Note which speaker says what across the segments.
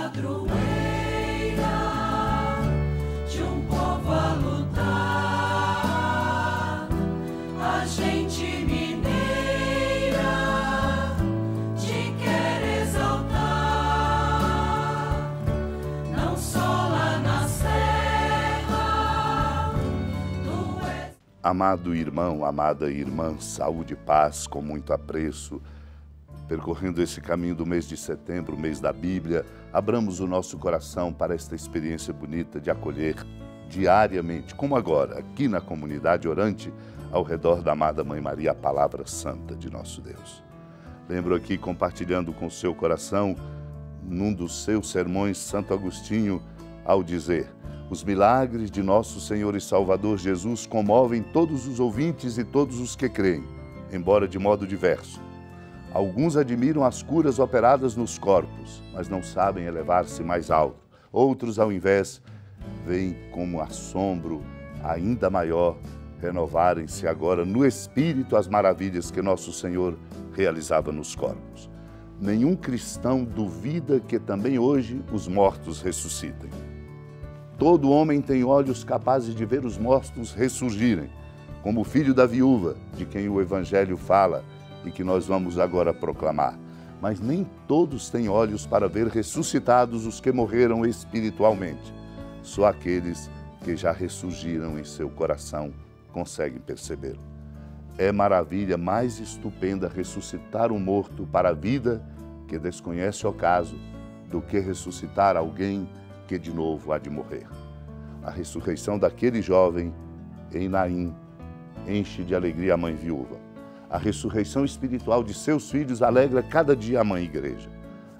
Speaker 1: padroeira de um povo a lutar, a gente mineira te quer exaltar, não só lá na serra, tu és...
Speaker 2: Amado irmão, amada irmã, saúde e paz com muito apreço. Percorrendo esse caminho do mês de setembro, mês da Bíblia, abramos o nosso coração para esta experiência bonita de acolher diariamente, como agora, aqui na comunidade orante, ao redor da amada Mãe Maria, a palavra santa de nosso Deus. Lembro aqui, compartilhando com o seu coração, num dos seus sermões, Santo Agostinho, ao dizer: os milagres de nosso Senhor e Salvador Jesus comovem todos os ouvintes e todos os que creem, embora de modo diverso. Alguns admiram as curas operadas nos corpos, mas não sabem elevar-se mais alto. Outros, ao invés, veem como assombro ainda maior renovarem-se agora no Espírito as maravilhas que nosso Senhor realizava nos corpos. Nenhum cristão duvida que também hoje os mortos ressuscitem. Todo homem tem olhos capazes de ver os mortos ressurgirem, como o filho da viúva, de quem o Evangelho fala, e que nós vamos agora proclamar. Mas nem todos têm olhos para ver ressuscitados os que morreram espiritualmente. Só aqueles que já ressurgiram em seu coração conseguem percebê-lo. É maravilha mais estupenda ressuscitar um morto para a vida que desconhece o caso do que ressuscitar alguém que de novo há de morrer. A ressurreição daquele jovem em Naim enche de alegria a mãe viúva. A ressurreição espiritual de seus filhos alegra cada dia a mãe igreja.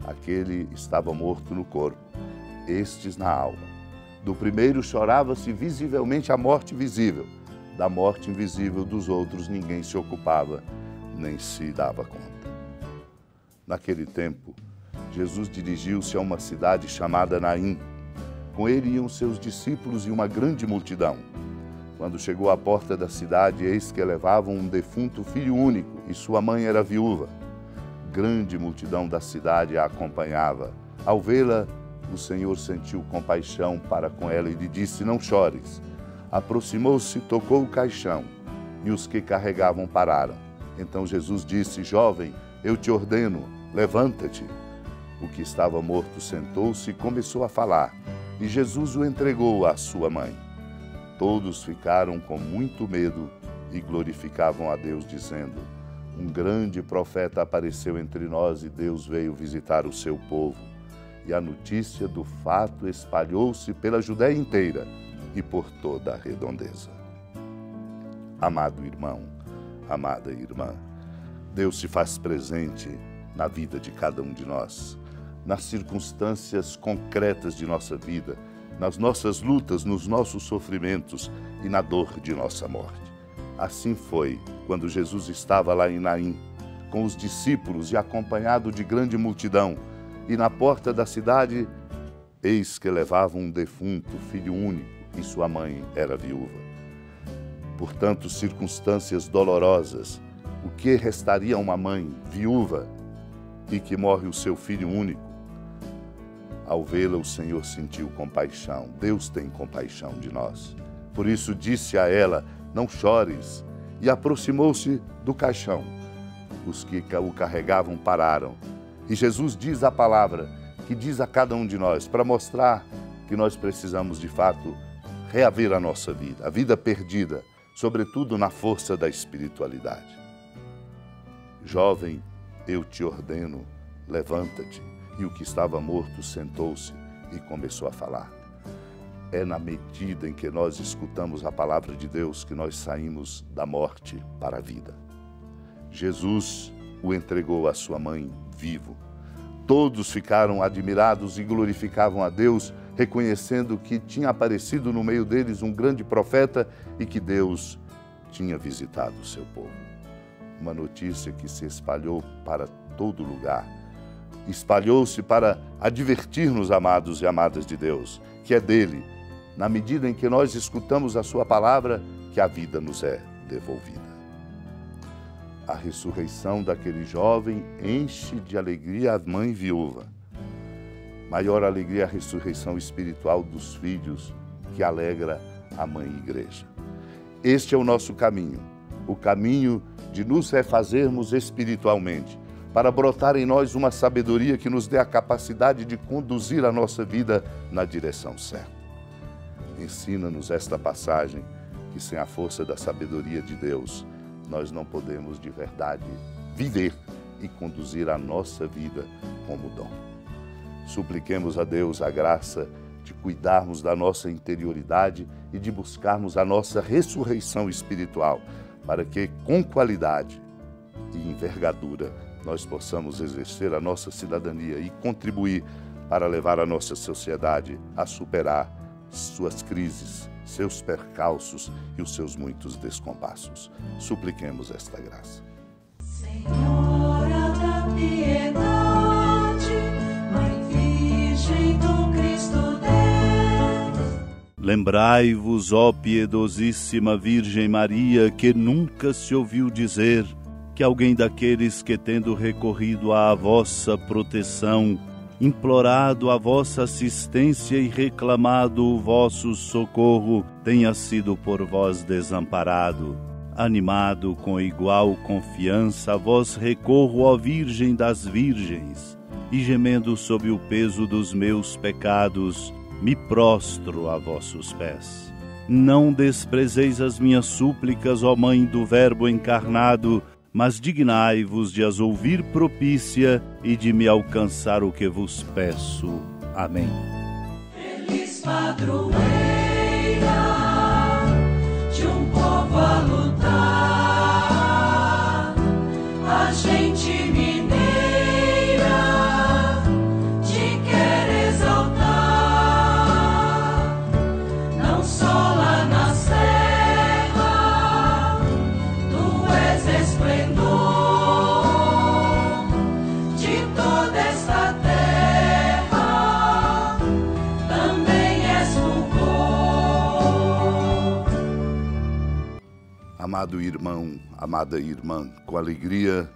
Speaker 2: Aquele estava morto no corpo, estes na alma. Do primeiro chorava-se visivelmente a morte visível. Da morte invisível dos outros ninguém se ocupava, nem se dava conta. Naquele tempo, Jesus dirigiu-se a uma cidade chamada Naim. Com ele iam seus discípulos e uma grande multidão. Quando chegou à porta da cidade, eis que levavam um defunto filho único, e sua mãe era viúva. Grande multidão da cidade a acompanhava. Ao vê-la, o Senhor sentiu compaixão para com ela e lhe disse: não chores. Aproximou-se, tocou o caixão, e os que carregavam pararam. Então Jesus disse: jovem, eu te ordeno, levanta-te. O que estava morto sentou-se e começou a falar, e Jesus o entregou à sua mãe. Todos ficaram com muito medo e glorificavam a Deus, dizendo: um grande profeta apareceu entre nós e Deus veio visitar o seu povo. E a notícia do fato espalhou-se pela Judéia inteira e por toda a redondeza. Amado irmão, amada irmã, Deus se faz presente na vida de cada um de nós, nas circunstâncias concretas de nossa vida, nas nossas lutas, nos nossos sofrimentos e na dor de nossa morte. Assim foi quando Jesus estava lá em Naim, com os discípulos e acompanhado de grande multidão, e na porta da cidade, eis que levavam um defunto, filho único, e sua mãe era viúva. Portanto, circunstâncias dolorosas, o que restaria a uma mãe viúva e que morre o seu filho único? Ao vê-la, o Senhor sentiu compaixão. Deus tem compaixão de nós. Por isso disse a ela: não chores. E aproximou-se do caixão. Os que o carregavam pararam. E Jesus diz a palavra que diz a cada um de nós, para mostrar que nós precisamos, de fato, reaver a nossa vida, a vida perdida, sobretudo na força da espiritualidade. Jovem, eu te ordeno, levanta-te. E o que estava morto sentou-se e começou a falar. É na medida em que nós escutamos a palavra de Deus que nós saímos da morte para a vida. Jesus o entregou à sua mãe vivo. Todos ficaram admirados e glorificavam a Deus, reconhecendo que tinha aparecido no meio deles um grande profeta e que Deus tinha visitado o seu povo. Uma notícia que se espalhou para todo lugar. Espalhou-se para advertir-nos, amados e amadas de Deus, que é dele, na medida em que nós escutamos a sua palavra, que a vida nos é devolvida. A ressurreição daquele jovem enche de alegria a mãe viúva. Maior alegria a ressurreição espiritual dos filhos, que alegra a Mãe Igreja. Este é o nosso caminho, o caminho de nos refazermos espiritualmente, para brotar em nós uma sabedoria que nos dê a capacidade de conduzir a nossa vida na direção certa. Ensina-nos esta passagem, que sem a força da sabedoria de Deus, nós não podemos de verdade viver e conduzir a nossa vida como dom. Supliquemos a Deus a graça de cuidarmos da nossa interioridade e de buscarmos a nossa ressurreição espiritual, para que, com qualidade e envergadura, nós possamos exercer a nossa cidadania e contribuir para levar a nossa sociedade a superar suas crises, seus percalços e os seus muitos descompassos. Supliquemos esta graça.
Speaker 1: Senhora da piedade, Mãe Virgem do Cristo Deus.
Speaker 3: Lembrai-vos, ó piedosíssima Virgem Maria, que nunca se ouviu dizer que alguém daqueles que, tendo recorrido à vossa proteção, implorado a vossa assistência e reclamado o vosso socorro, tenha sido por vós desamparado. Animado com igual confiança, a vós recorro, ó Virgem das Virgens, e gemendo sob o peso dos meus pecados, me prostro a vossos pés. Não desprezeis as minhas súplicas, ó Mãe do Verbo encarnado, mas dignai-vos de as ouvir propícia e de me alcançar o que vos peço. Amém.
Speaker 1: Feliz padroeira de um povo a lutar, a gente mineira te quer exaltar, não só lá na serra, tu és esplendor de toda esta terra, também és fulgor.
Speaker 2: Amado irmão, amada irmã, com alegria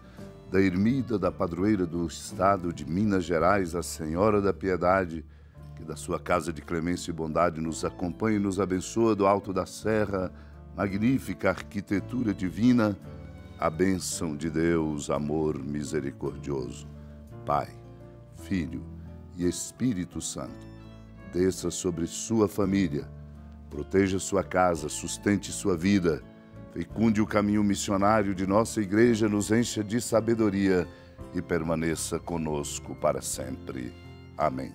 Speaker 2: da ermida da padroeira do estado de Minas Gerais, a Senhora da Piedade, que da sua casa de clemência e bondade nos acompanha e nos abençoa do alto da serra, magnífica arquitetura divina, a bênção de Deus, amor misericordioso, Pai, Filho e Espírito Santo, desça sobre sua família, proteja sua casa, sustente sua vida, fecunde o caminho missionário de nossa igreja, nos encha de sabedoria e permaneça conosco para sempre. Amém.